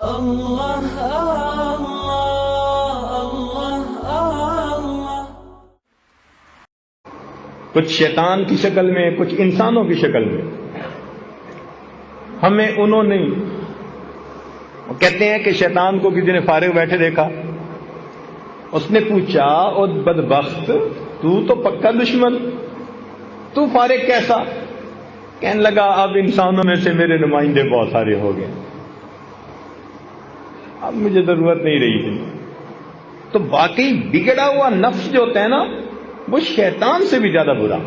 اللہ اللہ اللہ اللہ۔ کچھ شیطان کی شکل میں، کچھ انسانوں کی شکل میں ہمیں انہوں نے، وہ کہتے ہیں کہ شیطان کو کسی نے فارغ بیٹھے دیکھا، اس نے پوچھا او بدبخت تو پکا دشمن، تو فارغ کیسا؟ کہنے لگا اب انسانوں میں سے میرے نمائندے بہت سارے ہو گئے، اب مجھے ضرورت نہیں رہی تھی۔ تو واقعی بگڑا ہوا نفس جو ہوتا ہے نا، وہ شیطان سے بھی زیادہ برا۔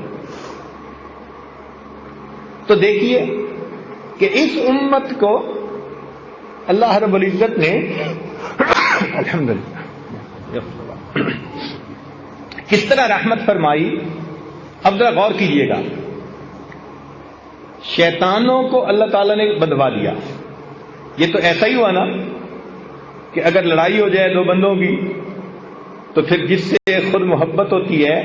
تو دیکھیے کہ اس امت کو اللہ رب العزت نے الحمدللہ کس طرح رحمت فرمائی۔ اب ذرا غور کیجئے گا، شیطانوں کو اللہ تعالیٰ نے بدوا دیا۔ یہ تو ایسا ہی ہوا نا کہ اگر لڑائی ہو جائے دو بندوں کی تو پھر جس سے خود محبت ہوتی ہے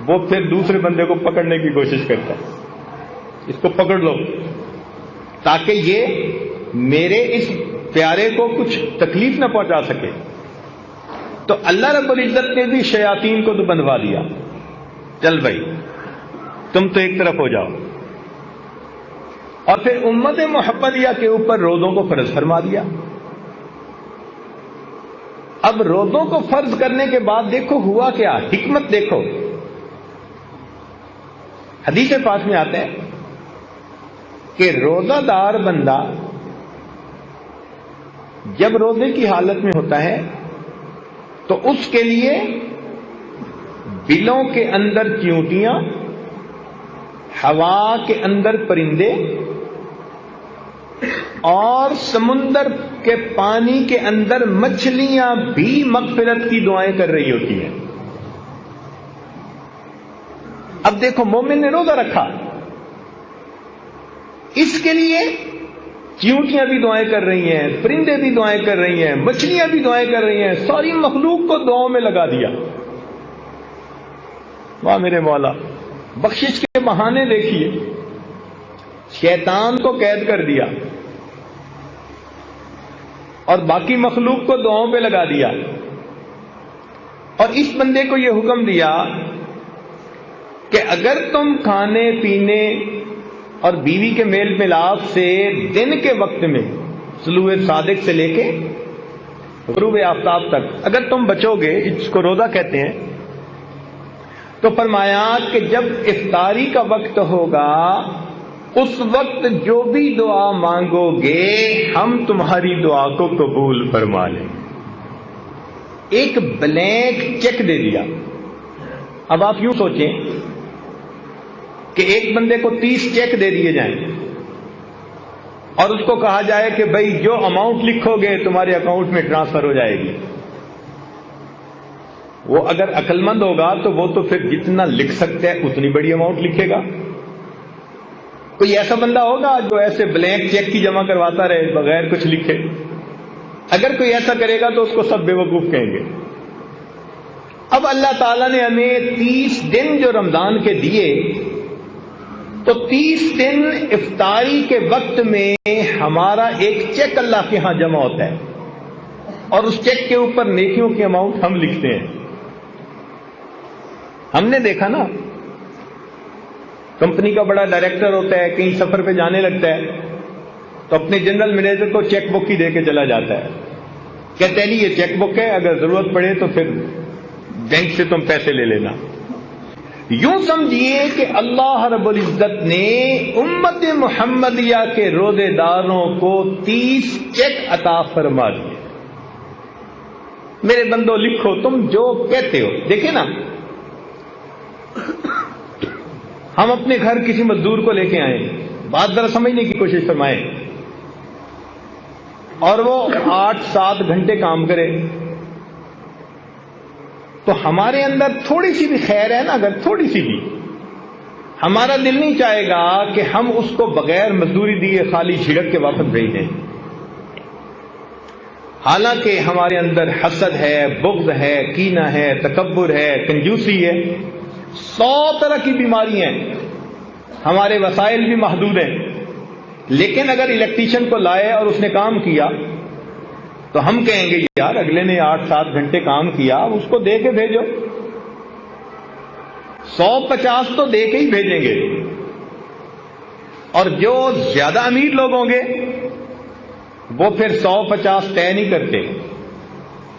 وہ پھر دوسرے بندے کو پکڑنے کی کوشش کرتا ہے، اس کو پکڑ لو تاکہ یہ میرے اس پیارے کو کچھ تکلیف نہ پہنچا سکے۔ تو اللہ رب العزت نے بھی شیاطین کو تو بندوا دیا، چل بھائی تم تو ایک طرف ہو جاؤ، اور پھر امت محمدیہ کے اوپر روزوں کو فرض فرما دیا۔ اب روزوں کو فرض کرنے کے بعد دیکھو ہوا کیا، حکمت دیکھو۔ حدیث پاک میں آتا ہے کہ روزہ دار بندہ جب روزے کی حالت میں ہوتا ہے تو اس کے لیے بلوں کے اندر چیونٹیاں، ہوا کے اندر پرندے اور سمندر کے پانی کے اندر مچھلیاں بھی مغفرت کی دعائیں کر رہی ہوتی ہیں۔ اب دیکھو مومن نے روزہ رکھا، اس کے لیے چیونٹیاں بھی دعائیں کر رہی ہیں، پرندے بھی دعائیں کر رہی ہیں، مچھلیاں بھی دعائیں کر رہی ہیں، ساری مخلوق کو دعاؤں میں لگا دیا۔ واہ میرے مولا، بخشش کے بہانے دیکھیے، شیطان کو قید کر دیا اور باقی مخلوق کو دعاؤں پہ لگا دیا، اور اس بندے کو یہ حکم دیا کہ اگر تم کھانے پینے اور بیوی کے میل ملاپ سے دن کے وقت میں طلوع صادق سے لے کے غروب آفتاب تک اگر تم بچو گے، اس کو روزہ کہتے ہیں، تو فرمایا کہ جب افطاری کا وقت ہوگا اس وقت جو بھی دعا مانگو گے ہم تمہاری دعا کو قبول فرما لیں۔ ایک بلینک چیک دے دیا۔ اب آپ یوں سوچیں کہ ایک بندے کو 30 چیک دے دیے جائیں اور اس کو کہا جائے کہ بھائی جو اماؤنٹ لکھو گے تمہارے اکاؤنٹ میں ٹرانسفر ہو جائے گی۔ وہ اگر عقل مند ہوگا تو وہ تو پھر جتنا لکھ سکتا ہے اتنی بڑی اماؤنٹ لکھے گا۔ کوئی ایسا بندہ ہوگا جو ایسے بلینک چیک کی جمع کرواتا رہے بغیر کچھ لکھے؟ اگر کوئی ایسا کرے گا تو اس کو سب بے وقوف کہیں گے۔ اب اللہ تعالیٰ نے ہمیں 30 دن جو رمضان کے دیے، تو 30 دن افطاری کے وقت میں ہمارا ایک چیک اللہ کے ہاں جمع ہوتا ہے، اور اس چیک کے اوپر نیکیوں کی اماؤنٹ ہم لکھتے ہیں۔ ہم نے دیکھا نا، کمپنی کا بڑا ڈائریکٹر ہوتا ہے، کہیں سفر پہ جانے لگتا ہے تو اپنے جنرل مینیجر کو چیک بک ہی دے کے چلا جاتا ہے، کہتے ہیں یہ چیک بک ہے، اگر ضرورت پڑے تو پھر بینک سے تم پیسے لے لینا۔ یوں سمجھیے کہ اللہ رب العزت نے امت محمدیہ کے روزے داروں کو 30 چیک عطا فرما دیے۔ میرے بندو لکھو تم جو کہتے ہو۔ دیکھیں نا، ہم اپنے گھر کسی مزدور کو لے کے آئیں، بات ذرا سمجھنے کی کوشش فرمائیں، اور وہ 8-7 گھنٹے کام کرے تو ہمارے اندر تھوڑی سی بھی خیر ہے نا، اگر تھوڑی سی بھی، ہمارا دل نہیں چاہے گا کہ ہم اس کو بغیر مزدوری دیے خالی جھڑک کے واپس بھیج دیں۔ حالانکہ ہمارے اندر حسد ہے، بغض ہے، کینہ ہے، تکبر ہے، کنجوسی ہے، 100 طرح کی بیماریاں ہیں، ہمارے وسائل بھی محدود ہیں، لیکن اگر الیکٹریشین کو لائے اور اس نے کام کیا تو ہم کہیں گے یار اگلے نے 8-7 گھنٹے کام کیا، اس کو دے کے بھیجو، 150 تو دے کے ہی بھیجیں گے۔ اور جو زیادہ امیر لوگ ہوں گے وہ پھر 150 طے نہیں کرتے،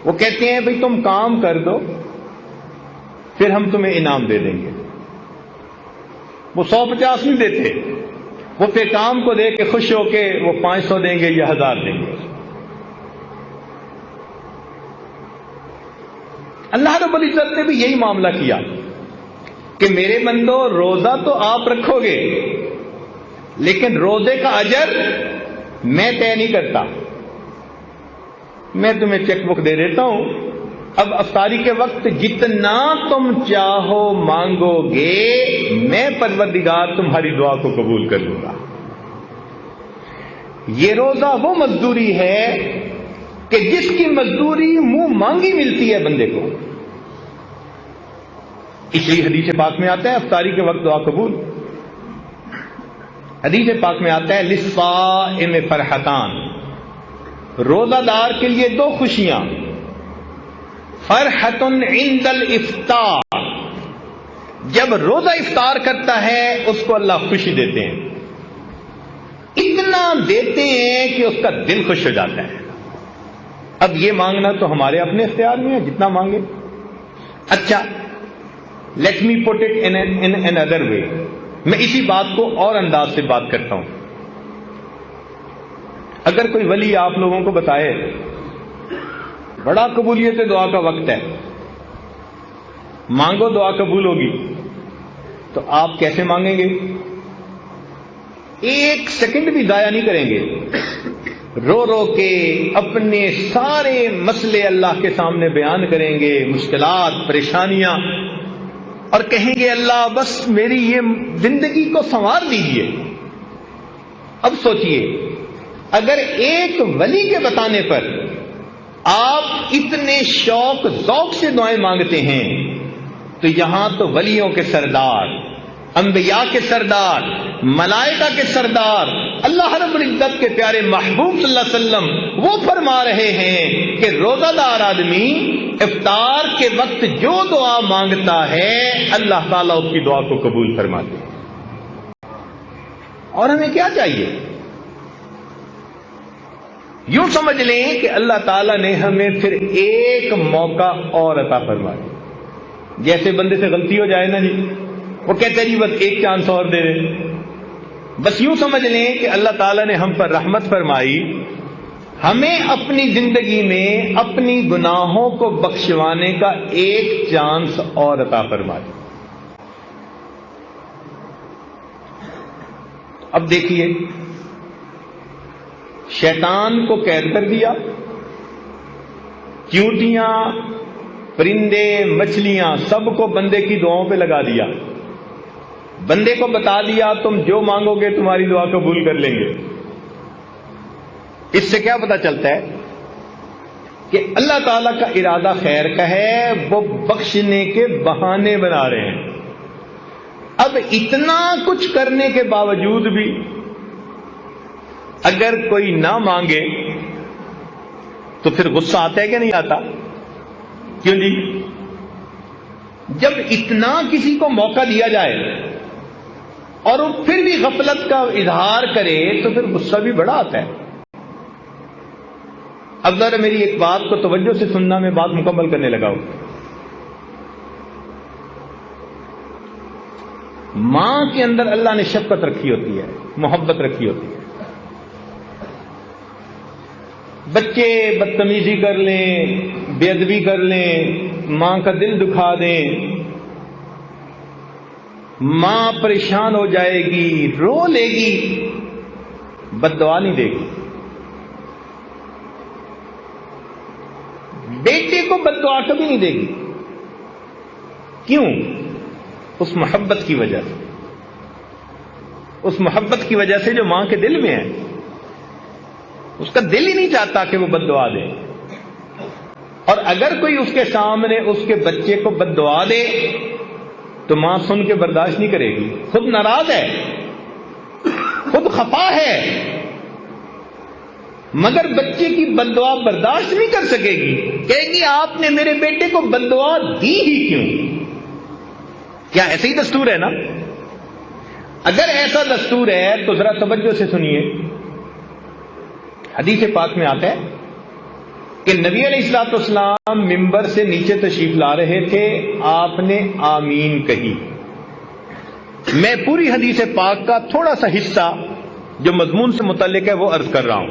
وہ کہتے ہیں بھئی تم کام کر دو پھر ہم تمہیں انعام دے دیں گے۔ وہ 150 نہیں دیتے، وہ پھر کام کو دے کے خوش ہو کے وہ 500 دیں گے یا 1000 دیں گے۔ اللہ رب العزت نے بھی یہی معاملہ کیا کہ میرے بندو روزہ تو آپ رکھو گے لیکن روزے کا اجر میں طے نہیں کرتا، میں تمہیں چیک بک دے دیتا ہوں، اب افطاری کے وقت جتنا تم چاہو مانگو گے میں پروردگار تمہاری دعا کو قبول کر لوں گا۔ یہ روزہ وہ مزدوری ہے کہ جس کی مزدوری منہ مانگی ملتی ہے بندے کو، اس لیے حدیث پاک میں آتا ہے افطاری کے وقت دعا قبول۔ حدیث پاک میں آتا ہے للصائم فرحتان، روزہ دار کے لیے 2 خوشیاں، فرحت عند الافطار، جب روزہ افطار کرتا ہے اس کو اللہ خوشی دیتے ہیں، اتنا دیتے ہیں کہ اس کا دل خوش ہو جاتا ہے۔ اب یہ مانگنا تو ہمارے اپنے اختیار میں ہے، جتنا مانگے۔ اچھا let me put it in an other way, میں اسی بات کو اور انداز سے بات کرتا ہوں۔ اگر کوئی ولی آپ لوگوں کو بتائے بڑا قبولیت دعا کا وقت ہے، مانگو دعا قبول ہوگی، تو آپ کیسے مانگیں گے؟ 1 سیکنڈ بھی ضائع نہیں کریں گے، رو رو کے اپنے سارے مسئلے اللہ کے سامنے بیان کریں گے، مشکلات پریشانیاں، اور کہیں گے اللہ بس میری یہ زندگی کو سنوار دیجیے۔ اب سوچئے اگر ایک ولی کے بتانے پر آپ اتنے شوق ذوق سے دعائیں مانگتے ہیں تو یہاں تو ولیوں کے سردار، انبیاء کے سردار، ملائکہ کے سردار، اللہ رب العزت کے پیارے محبوب صلی اللہ علیہ وسلم وہ فرما رہے ہیں کہ روزہ دار آدمی افطار کے وقت جو دعا مانگتا ہے اللہ تعالیٰ اس کی دعا کو قبول فرماتے ہیں۔ اور ہمیں کیا چاہیے؟ یوں سمجھ لیں کہ اللہ تعالیٰ نے ہمیں پھر ایک موقع اور عطا فرما دیا۔ جیسے بندے سے غلطی ہو جائے نا جی، وہ کہتے ہیں جی بس ایک چانس اور دے دے۔ بس یوں سمجھ لیں کہ اللہ تعالیٰ نے ہم پر رحمت فرمائی، ہمیں اپنی زندگی میں اپنی گناہوں کو بخشوانے کا ایک چانس اور عطا فرما دیا۔ اب دیکھیے شیطان کو قید کر دیا، چیونٹیاں، پرندے، مچھلیاں سب کو بندے کی دعاؤں پہ لگا دیا، بندے کو بتا دیا تم جو مانگو گے تمہاری دعا قبول کر لیں گے۔ اس سے کیا پتہ چلتا ہے کہ اللہ تعالیٰ کا ارادہ خیر کا ہے، وہ بخشنے کے بہانے بنا رہے ہیں۔ اب اتنا کچھ کرنے کے باوجود بھی اگر کوئی نہ مانگے تو پھر غصہ آتا ہے کہ نہیں آتا؟ کیوں جی؟ جب اتنا کسی کو موقع دیا جائے اور وہ پھر بھی غفلت کا اظہار کرے تو پھر غصہ بھی بڑا آتا ہے۔ اب ذرا میری ایک بات کو توجہ سے سننا، میں بات مکمل کرنے لگا ہوں۔ ماں کے اندر اللہ نے شفقت رکھی ہوتی ہے، محبت رکھی ہوتی ہے۔ بچے بدتمیزی کر لیں، بے ادبی کر لیں، ماں کا دل دکھا دیں، ماں پریشان ہو جائے گی، رو لے گی، بد دعا نہیں دے گی۔ بیٹے کو بد دعا کبھی نہیں دے گی۔ کیوں؟ اس محبت کی وجہ سے، اس محبت کی وجہ سے جو ماں کے دل میں ہے، اس کا دل ہی نہیں چاہتا کہ وہ بد دعا دے۔ اور اگر کوئی اس کے سامنے اس کے بچے کو بد دعا دے تو ماں سن کے برداشت نہیں کرے گی، خود ناراض ہے، خود خفا ہے، مگر بچے کی بد دعا برداشت نہیں کر سکے گی، کہے گی آپ نے میرے بیٹے کو بد دعا دی ہی کیوں؟ کیا ایسے ہی دستور ہے نا؟ اگر ایسا دستور ہے تو ذرا توجہ سے سنیے، حدیث پاک میں آتا ہے کہ نبی علیہ الصلوۃ والسلام ممبر سے نیچے تشریف لا رہے تھے، آپ نے آمین کہی۔ میں پوری حدیث پاک کا تھوڑا سا حصہ جو مضمون سے متعلق ہے وہ عرض کر رہا ہوں۔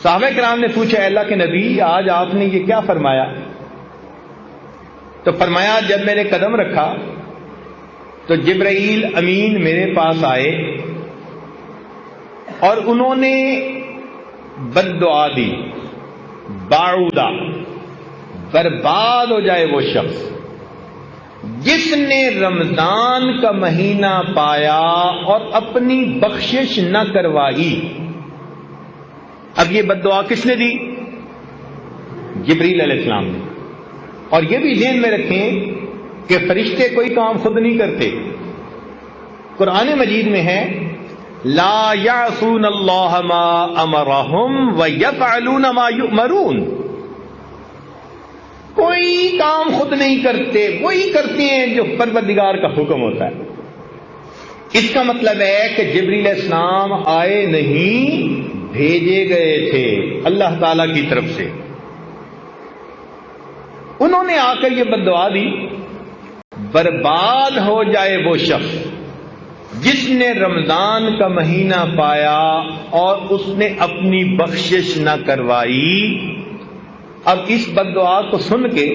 صحابہ کرام نے پوچھا، اے اللہ کے نبی آج آپ نے یہ کیا فرمایا؟ تو فرمایا جب میں نے قدم رکھا تو جبرائیل امین میرے پاس آئے اور انہوں نے بد دعا دی، باعودہ، برباد ہو جائے وہ شخص جس نے رمضان کا مہینہ پایا اور اپنی بخشش نہ کروائی۔ اب یہ بد دعا کس نے دی؟ جبریل علیہ السلام نے۔ اور یہ بھی ذہن میں رکھیں کہ فرشتے کوئی کام خود نہیں کرتے، قرآن مجید میں ہے لا یعصون اللہ ما امرہم ویفعلون ما یؤمرون، کوئی کام خود نہیں کرتے، وہی کرتے ہیں جو پروردگار کا حکم ہوتا ہے۔ اس کا مطلب ہے کہ جبریل علیہ السلام آئے نہیں، بھیجے گئے تھے اللہ تعالی کی طرف سے۔ انہوں نے آ کر یہ بد دعا دی، برباد ہو جائے وہ شخص جس نے رمضان کا مہینہ پایا اور اس نے اپنی بخشش نہ کروائی۔ اب اس بد دعا کو سن کے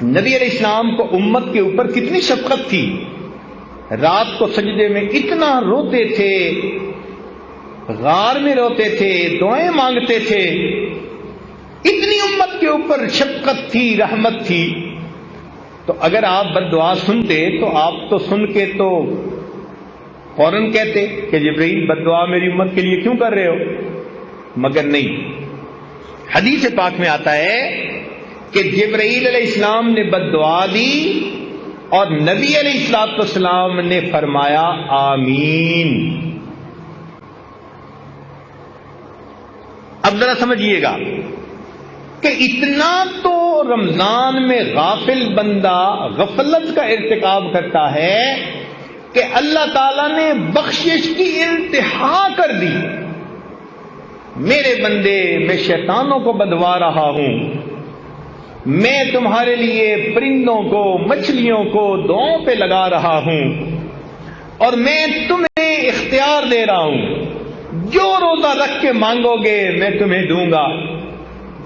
نبی علیہ السلام کو امت کے اوپر کتنی شفقت تھی، رات کو سجدے میں اتنا روتے تھے، غار میں روتے تھے، دعائیں مانگتے تھے، اتنی امت کے اوپر شفقت تھی، رحمت تھی۔ تو اگر آپ بد دعا سنتے تو آپ تو سن کے تو فوراً کہتے کہ جبرائیل بد دعا میری امت کے لیے کیوں کر رہے ہو، مگر نہیں۔ حدیث پاک میں آتا ہے کہ جبرائیل علیہ السلام نے بد دعا دی اور نبی علیہ الصلوۃ والسلام نے فرمایا آمین۔ اب ذرا سمجھیے گا کہ اتنا تو رمضان میں غافل بندہ غفلت کا ارتکاب کرتا ہے کہ اللہ تعالیٰ نے بخشش کی انتہا کر دی۔ میرے بندے، میں شیطانوں کو بدوا رہا ہوں، میں تمہارے لیے پرندوں کو، مچھلیوں کو دعاؤں پہ لگا رہا ہوں اور میں تمہیں اختیار دے رہا ہوں، جو روزہ رکھ کے مانگو گے میں تمہیں دوں گا۔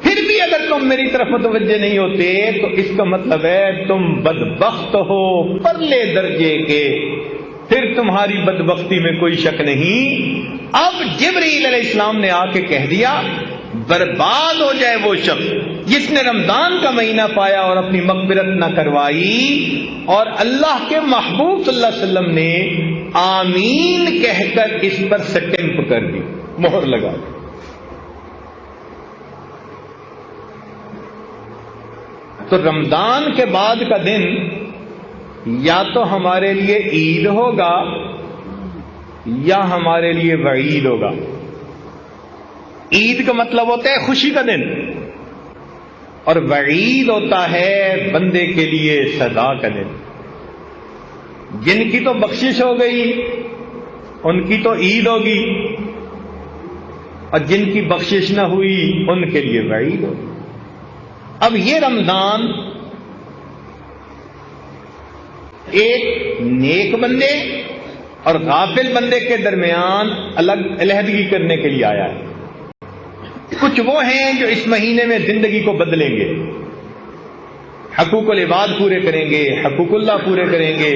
پھر بھی اگر تم میری طرف متوجہ نہیں ہوتے تو اس کا مطلب ہے تم بدبخت ہو پرلے درجے کے، پھر تمہاری بدبختی میں کوئی شک نہیں۔ اب جبرائیل علیہ السلام نے آ کے کہہ دیا برباد ہو جائے وہ شخص جس نے رمضان کا مہینہ پایا اور اپنی مغفرت نہ کروائی۔ اور اللہ کے محبوب صلی اللہ علیہ وسلم نے آمین کہہ کر اس پر سٹمپ کر دی، مہر لگا دی۔ تو رمضان کے بعد کا دن یا تو ہمارے لیے عید ہوگا یا ہمارے لیے وعید ہوگا۔ عید کا مطلب ہوتا ہے خوشی کا دن، اور وعید ہوتا ہے بندے کے لیے سزا کا دن۔ جن کی تو بخشش ہو گئی ان کی تو عید ہوگی، اور جن کی بخشش نہ ہوئی ان کے لیے وعید ہوگی۔ اب یہ رمضان ایک نیک بندے اور غافل بندے کے درمیان الگ علیحدگی کرنے کے لیے آیا ہے۔ کچھ وہ ہیں جو اس مہینے میں زندگی کو بدلیں گے، حقوق العباد پورے کریں گے، حقوق اللہ پورے کریں گے،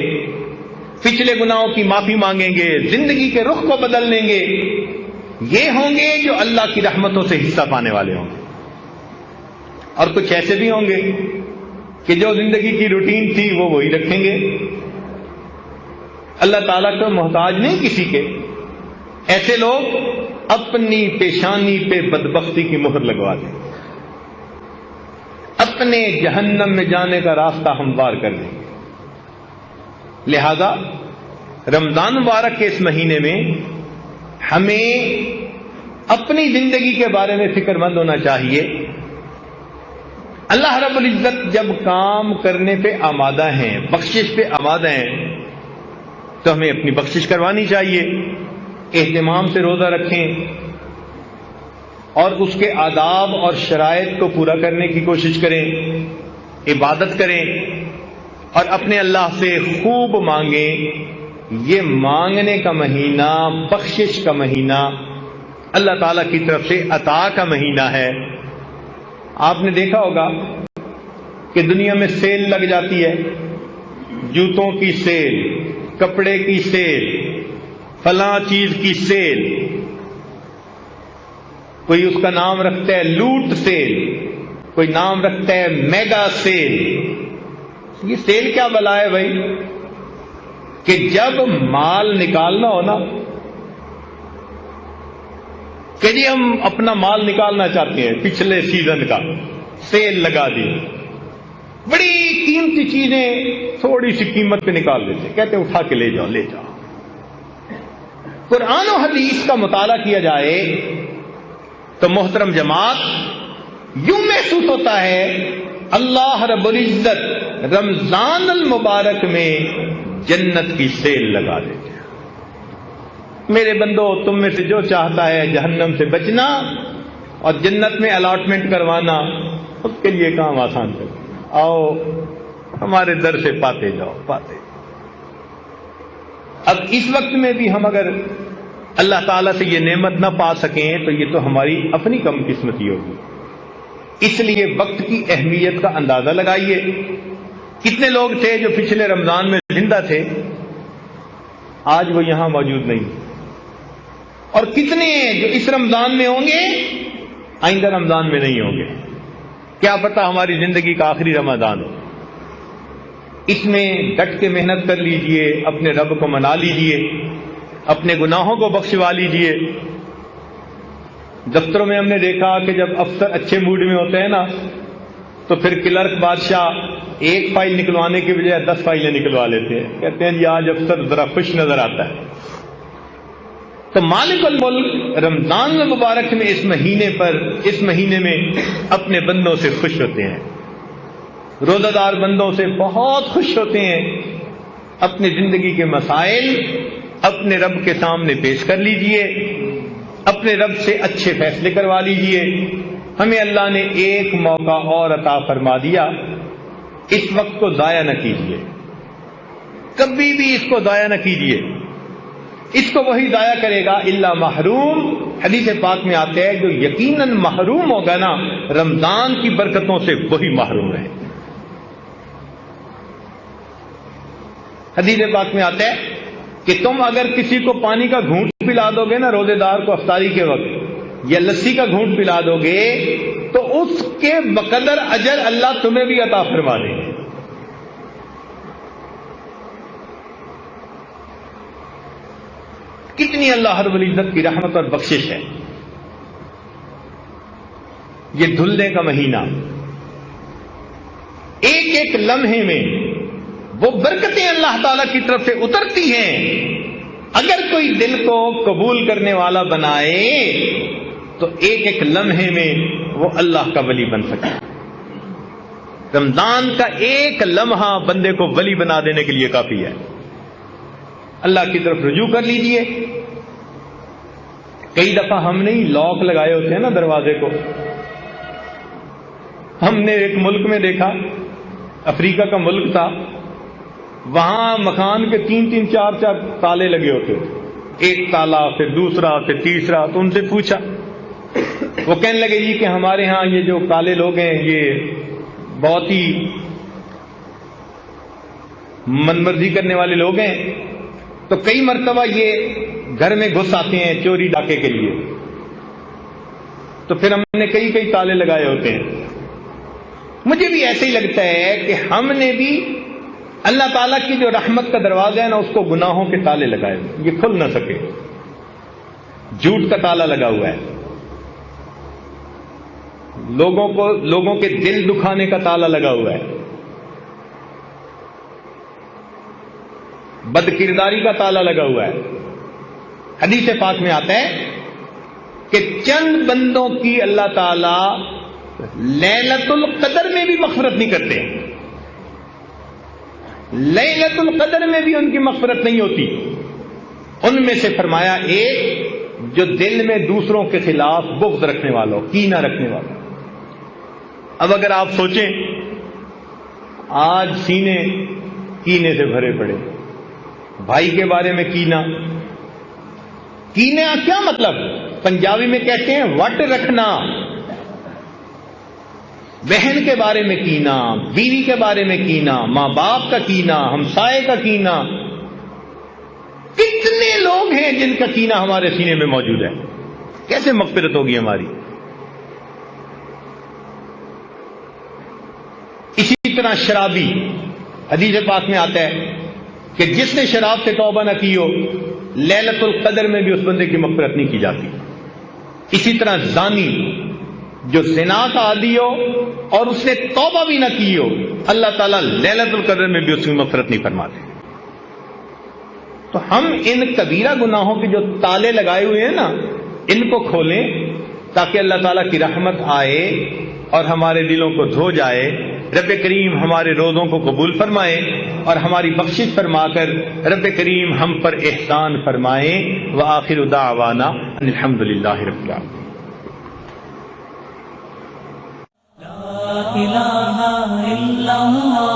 پچھلے گناہوں کی معافی مانگیں گے، زندگی کے رخ کو بدل لیں گے۔ یہ ہوں گے جو اللہ کی رحمتوں سے حصہ پانے والے ہوں گے۔ اور کچھ ایسے بھی ہوں گے کہ جو زندگی کی روٹین تھی وہ وہی رکھیں گے، اللہ تعالیٰ کو محتاج نہیں کسی کے۔ ایسے لوگ اپنی پیشانی پہ بدبختی کی مہر لگوا دیں، اپنے جہنم میں جانے کا راستہ ہموار کر دیں۔ لہذا رمضان مبارک کے اس مہینے میں ہمیں اپنی زندگی کے بارے میں فکر مند ہونا چاہیے. اللہ رب العزت جب کام کرنے پہ آمادہ ہیں، بخشش پہ آمادہ ہیں، تو ہمیں اپنی بخشش کروانی چاہیے. اہتمام سے روزہ رکھیں اور اس کے آداب اور شرائط کو پورا کرنے کی کوشش کریں، عبادت کریں اور اپنے اللہ سے خوب مانگیں. یہ مانگنے کا مہینہ، بخشش کا مہینہ، اللہ تعالیٰ کی طرف سے عطا کا مہینہ ہے. آپ نے دیکھا ہوگا کہ دنیا میں سیل لگ جاتی ہے، جوتوں کی سیل، کپڑے کی سیل، فلاں چیز کی سیل. کوئی اس کا نام رکھتا ہے لوٹ سیل، کوئی نام رکھتا ہے میگا سیل. یہ سیل کیا بلا ہے بھائی؟ کہ جب مال نکالنا ہو نا، کہ جی ہم اپنا مال نکالنا چاہتے ہیں پچھلے سیزن کا، سیل لگا دی، بڑی قیمتی چیزیں تھوڑی سی قیمت پہ نکال دیتے، کہتے اٹھا کے لے جاؤ لے جاؤ. قرآن و حدیث کا مطالعہ کیا جائے تو محترم جماعت یوں محسوس ہوتا ہے اللہ رب العزت رمضان المبارک میں جنت کی سیل لگا دیتے ہیں. میرے بندو، تم میں سے جو چاہتا ہے جہنم سے بچنا اور جنت میں الاٹمنٹ کروانا، اس کے لیے کام آسان کر آؤ ہمارے در سے پاتے جاؤ پاتے. اب اس وقت میں بھی ہم اگر اللہ تعالیٰ سے یہ نعمت نہ پا سکیں تو یہ تو ہماری اپنی کم قسمتی ہوگی. اس لیے وقت کی اہمیت کا اندازہ لگائیے. کتنے لوگ تھے جو پچھلے رمضان میں زندہ تھے، آج وہ یہاں موجود نہیں، اور کتنے جو اس رمضان میں ہوں گے آئندہ رمضان میں نہیں ہوں گے. کیا پتہ ہماری زندگی کا آخری رمضان ہو. اس میں ڈٹ کے محنت کر لیجئے، اپنے رب کو منا لیجئے، اپنے گناہوں کو بخشوا لیجئے. دفتروں میں ہم نے دیکھا کہ جب افسر اچھے موڈ میں ہوتے ہیں نا تو پھر کلرک بادشاہ ایک فائل نکلوانے کے بجائے 10 فائلیں نکلوا لیتے ہیں. کہتے ہیں جی آج افسر ذرا خوش نظر آتا ہے. تو مالک الملک رمضان المبارک میں اس مہینے میں اپنے بندوں سے خوش ہوتے ہیں. روزہ دار بندوں سے بہت خوش ہوتے ہیں. اپنی زندگی کے مسائل اپنے رب کے سامنے پیش کر لیجئے، اپنے رب سے اچھے فیصلے کروا لیجئے. ہمیں اللہ نے ایک موقع اور عطا فرما دیا، اس وقت کو ضائع نہ کیجیے، کبھی بھی اس کو ضائع نہ کیجیے. اس کو وہی ضائع کرے گا الا محروم. حدیث پاک میں آتا ہے جو یقیناً محروم ہوگا نا رمضان کی برکتوں سے، وہی محروم ہے. حدیث پاک میں آتا ہے کہ تم اگر کسی کو پانی کا گھونٹ پلا دو گے نا روزے دار کو افطاری کے وقت، یا لسی کا گھونٹ پلا دو گے تو اس کے بقدر اجر اللہ تمہیں بھی عطا فرما دیں گے. کتنی اللہ رب العزت کی رحمت اور بخشش ہے. یہ دھلنے کا مہینہ، ایک ایک لمحے میں وہ برکتیں اللہ تعالی کی طرف سے اترتی ہیں. اگر کوئی دل کو قبول کرنے والا بنائے تو ایک ایک لمحے میں وہ اللہ کا ولی بن سکے. رمضان کا ایک لمحہ بندے کو ولی بنا دینے کے لیے کافی ہے. اللہ کی طرف رجوع کر لیجئے. کئی دفعہ ہم نے ہی لاک لگائے ہوتے ہیں نا دروازے کو. ہم نے ایک ملک میں دیکھا، افریقہ کا ملک تھا، وہاں مکان کے 3 4 تالے لگے ہوتے تھے. ایک تالا، پھر دوسرا، پھر تیسرا. تو ان سے پوچھا، وہ کہنے لگے جی کہ ہمارے ہاں یہ جو کالے لوگ ہیں یہ بہت ہی منمرضی کرنے والے لوگ ہیں، تو کئی مرتبہ یہ گھر میں گھس آتے ہیں چوری ڈاکے کے لیے. تو پھر ہم نے کئی تالے لگائے ہوتے ہیں. مجھے بھی ایسے ہی لگتا ہے کہ ہم نے بھی اللہ تعالیٰ کی جو رحمت کا دروازہ ہے نا اس کو گناہوں کے تالے لگائے، یہ کھل نہ سکے. جھوٹ کا تالا لگا ہوا ہے، لوگوں کے دل دکھانے کا تالا لگا ہوا ہے، بد کرداری کا تالا لگا ہوا ہے. حدیث پاک میں آتا ہے کہ چند بندوں کی اللہ تعالی لیلۃ القدر میں بھی مغفرت نہیں کرتے. لیلۃ القدر میں بھی ان کی مغفرت نہیں ہوتی. ان میں سے فرمایا ایک جو دل میں دوسروں کے خلاف بغض رکھنے والا ہو, کینہ رکھنے والا. اب اگر آپ سوچیں, آج سینے کینے سے بھرے پڑے, بھائی کے بارے میں کینہ. کینے کیا مطلب؟ پنجابی میں کہتے ہیں وٹ رکھنا. بہن کے بارے میں کینہ, بیوی کے بارے میں کینہ, ماں باپ کا کینہ, ہمسائے کا کینہ. کتنے لوگ ہیں جن کا کینہ ہمارے سینے میں موجود ہے. کیسے مغفرت ہوگی ہماری؟ اسی طرح شرابی, حدیث پاک میں آتا ہے کہ جس نے شراب سے توبہ نہ کی ہو, لیلۃ القدر میں بھی اس بندے کی مغفرت نہیں کی جاتی. اسی طرح زانی, جو زنا کا عادی ہو اور اس نے توبہ بھی نہ کی ہو, اللہ تعالیٰ لیلۃ القدر میں بھی اس کی مغفرت نہیں فرماتے. تو ہم ان کبیرہ گناہوں کے جو تالے لگائے ہوئے ہیں نا, ان کو کھولیں تاکہ اللہ تعالیٰ کی رحمت آئے اور ہمارے دلوں کو دھو جائے. رب کریم ہمارے روزوں کو قبول فرمائے اور ہماری بخشش فرما کر رب کریم ہم پر احسان فرمائے. وآخر دعوانا ان الحمدللہ رب العالمین. لا الہ الا اللہ